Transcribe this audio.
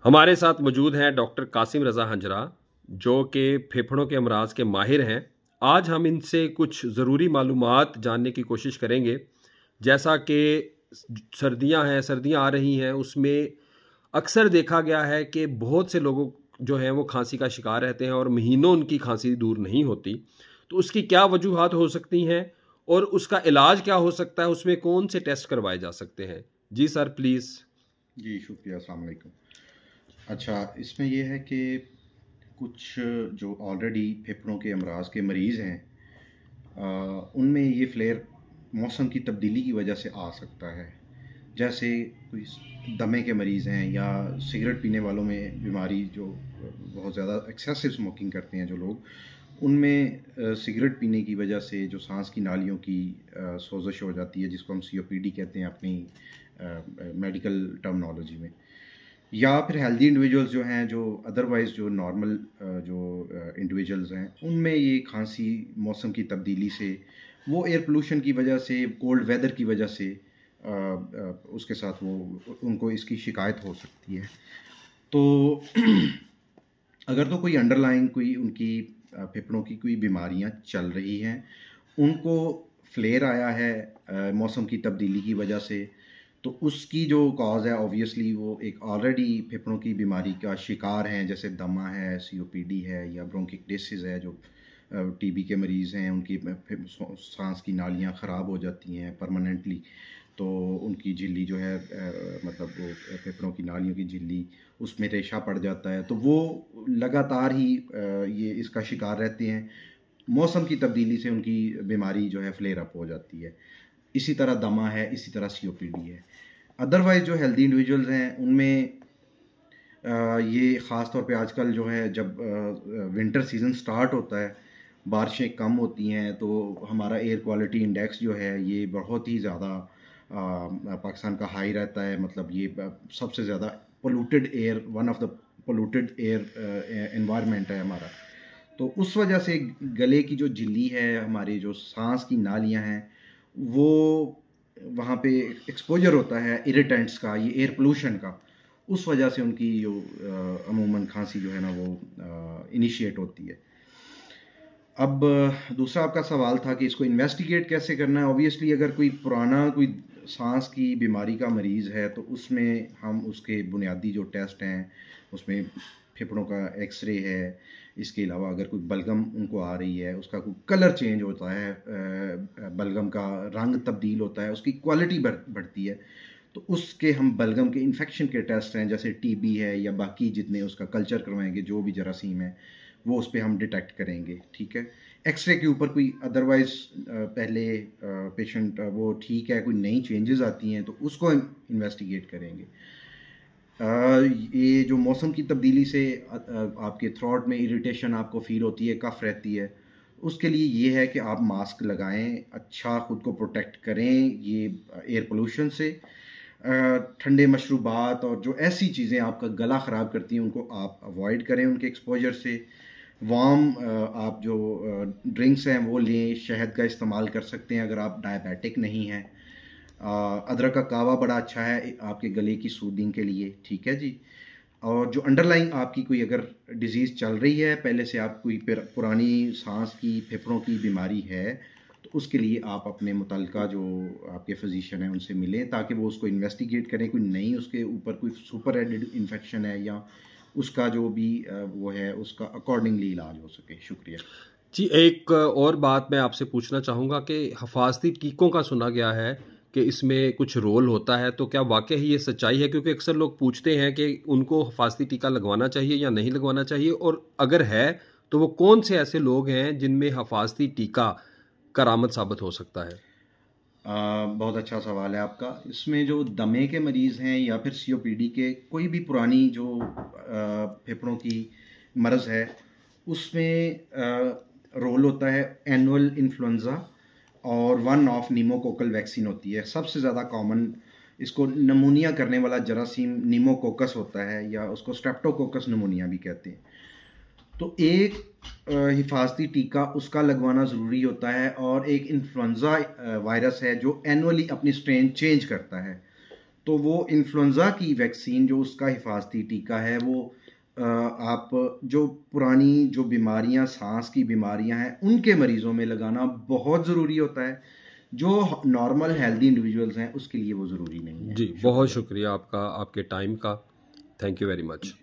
हमारे साथ मौजूद हैं डॉक्टर कासिम रज़ा हंजरा, जो कि फेफड़ों के अमराज के माहिर हैं। आज हम इनसे कुछ ज़रूरी मालूमात जानने की कोशिश करेंगे। जैसा कि सर्दियां हैं, सर्दियां आ रही हैं, उसमें अक्सर देखा गया है कि बहुत से लोगों जो हैं वो खांसी का शिकार रहते हैं और महीनों उनकी खांसी दूर नहीं होती। तो उसकी क्या वजूहात हो सकती हैं और उसका इलाज क्या हो सकता है, उसमें कौन से टेस्ट करवाए जा सकते हैं? जी सर, प्लीज़। जी शुक्रिया, अस्सलाम वालेकुम। अच्छा, इसमें यह है कि कुछ जो ऑलरेडी फेफड़ों के अमराज के मरीज़ हैं, उनमें ये फ्लेयर मौसम की तब्दीली की वजह से आ सकता है। जैसे कोई दमे के मरीज़ हैं या सिगरेट पीने वालों में बीमारी, जो बहुत ज़्यादा एक्सेसिव स्मोकिंग करते हैं जो लोग, उनमें सिगरेट पीने की वजह से जो सांस की नालियों की सोजश हो जाती है, जिसको हम सीओपीडी कहते हैं अपनी मेडिकल टर्मिनोलॉजी में। या फिर हेल्दी इंडिविजुअल्स जो हैं, जो अदरवाइज़ जो नॉर्मल जो इंडिविजुअल्स हैं, उनमें ये खांसी मौसम की तब्दीली से, वो एयर पोल्यूशन की वजह से, कोल्ड वेदर की वजह से उसके साथ वो उनको इसकी शिकायत हो सकती है। तो अगर तो कोई अंडरलाइंग कोई उनकी फेफड़ों की कोई बीमारियां चल रही हैं, उनको फ्लेयर आया है मौसम की तब्दीली की वजह से, तो उसकी जो कॉज है ऑब्वियसली वो एक ऑलरेडी फेफड़ों की बीमारी का शिकार हैं, जैसे दमा है, सीओपीडी है, या ब्रोंकिटिस है, जो टीबी के मरीज़ हैं, उनकी सांस की नालियां ख़राब हो जाती हैं परमानेंटली, तो उनकी झिल्ली जो है मतलब वो फेफड़ों की नालियों की झिल्ली, उसमें रेशा पड़ जाता है, तो वो लगातार ही ये इसका शिकार रहते हैं। मौसम की तब्दीली से उनकी बीमारी जो है फ्लेयर अप हो जाती है। इसी तरह दमा है, इसी तरह सीओपीडी है। अदरवाइज जो हेल्दी इंडिविजुअल्स हैं, उनमें ये ख़ास तौर पे आजकल जो है, जब विंटर सीज़न स्टार्ट होता है, बारिशें कम होती हैं, तो हमारा एयर क्वालिटी इंडेक्स जो है ये बहुत ही ज़्यादा पाकिस्तान का हाई रहता है। मतलब ये सबसे ज़्यादा polluted air, one of the polluted air environment है हमारा। तो उस वजह से गले की जो झिल्ली है, हमारी जो सांस की नालियां हैं, वो वहाँ पे एक्सपोजर होता है इरिटेंट्स का, ये एयर पोल्यूशन का, उस वजह से उनकी जो अमूमन खांसी जो है ना वो इनिशिएट होती है। अब दूसरा आपका सवाल था कि इसको इन्वेस्टिगेट कैसे करना है। ऑब्वियसली अगर कोई पुराना कोई सांस की बीमारी का मरीज़ है, तो उसमें हम उसके बुनियादी जो टेस्ट हैं, उसमें फेफड़ों का एक्सरे है, इसके अलावा अगर कोई बलगम उनको आ रही है, उसका कोई कलर चेंज होता है, बलगम का रंग तब्दील होता है, उसकी क्वालिटी बढ़ती है, तो उसके हम बलगम के इन्फेक्शन के टेस्ट हैं, जैसे टीबी है या बाकी जितने, उसका कल्चर करवाएंगे, जो भी जरासीम है वो उस पर हम डिटेक्ट करेंगे। ठीक है, एक्सरे के ऊपर कोई अदरवाइज पहले पेशेंट वो ठीक है, कोई नई चेंजेस आती हैं, तो उसको इन्वेस्टिगेट करेंगे। ये जो मौसम की तब्दीली से आपके थ्रोट में इरिटेशन आपको फील होती है, कफ रहती है, उसके लिए ये है कि आप मास्क लगाएं, अच्छा ख़ुद को प्रोटेक्ट करें ये एयर पोल्यूशन से। ठंडे मशरूबात और जो ऐसी चीज़ें आपका गला ख़राब करती हैं, उनको आप अवॉइड करें उनके एक्सपोजर से। वार्म आप जो ड्रिंक्स हैं वो लें, शहद का इस्तेमाल कर सकते हैं अगर आप डायबिटिक नहीं हैं। अदरक का कावा बड़ा अच्छा है आपके गले की सूदिंग के लिए। ठीक है जी। और जो अंडरलाइंग आपकी कोई अगर डिजीज़ चल रही है, पहले से आप कोई पुरानी सांस की फेफड़ों की बीमारी है, तो उसके लिए आप अपने मुतल्लिका जो आपके फिजिशियन हैं उनसे मिलें, ताकि वो उसको इन्वेस्टिगेट करें, कोई नई उसके ऊपर कोई सुपर एडेड इन्फेक्शन है या उसका जो भी वो है उसका अकॉर्डिंगली इलाज हो सके। शुक्रिया जी, एक और बात मैं आपसे पूछना चाहूँगा कि हिफाज़ती टीकों का सुना गया है कि इसमें कुछ रोल होता है, तो क्या वाक़ई ही ये सच्चाई है? क्योंकि अक्सर लोग पूछते हैं कि उनको हिफाज़ती टीका लगवाना चाहिए या नहीं लगवाना चाहिए, और अगर है, तो वो कौन से ऐसे लोग हैं जिनमें हिफाज़ती टीका करामद साबित हो सकता है? बहुत अच्छा सवाल है आपका। इसमें जो दमे के मरीज़ हैं या फिर सीओपीडी के कोई भी पुरानी जो फेफड़ों की मर्ज़ है, उसमें रोल होता है एनुअल इन्फ्लुएंज़ा और वन ऑफ नीमोकोकल वैक्सीन होती है। सबसे ज़्यादा कॉमन इसको नमूनिया करने वाला जरासीम नीमोकोकस होता है, या उसको स्ट्रेप्टोकोकस नमूनिया भी कहते हैं। तो एक हिफाजती टीका उसका लगवाना ज़रूरी होता है, और एक इन्फ्लुएंज़ा वायरस है जो एनुअली अपनी स्ट्रेन चेंज करता है, तो वो इन्फ्लुएंजा की वैक्सीन जो उसका हिफाजती टीका है वो आप जो पुरानी जो बीमारियां सांस की बीमारियां हैं उनके मरीजों में लगाना बहुत ज़रूरी होता है। जो नॉर्मल हेल्दी इंडिविजुअल्स हैं उसके लिए वो ज़रूरी नहीं है। जी, बहुत शुक्रिया आपका, आपके टाइम का। Thank you very much.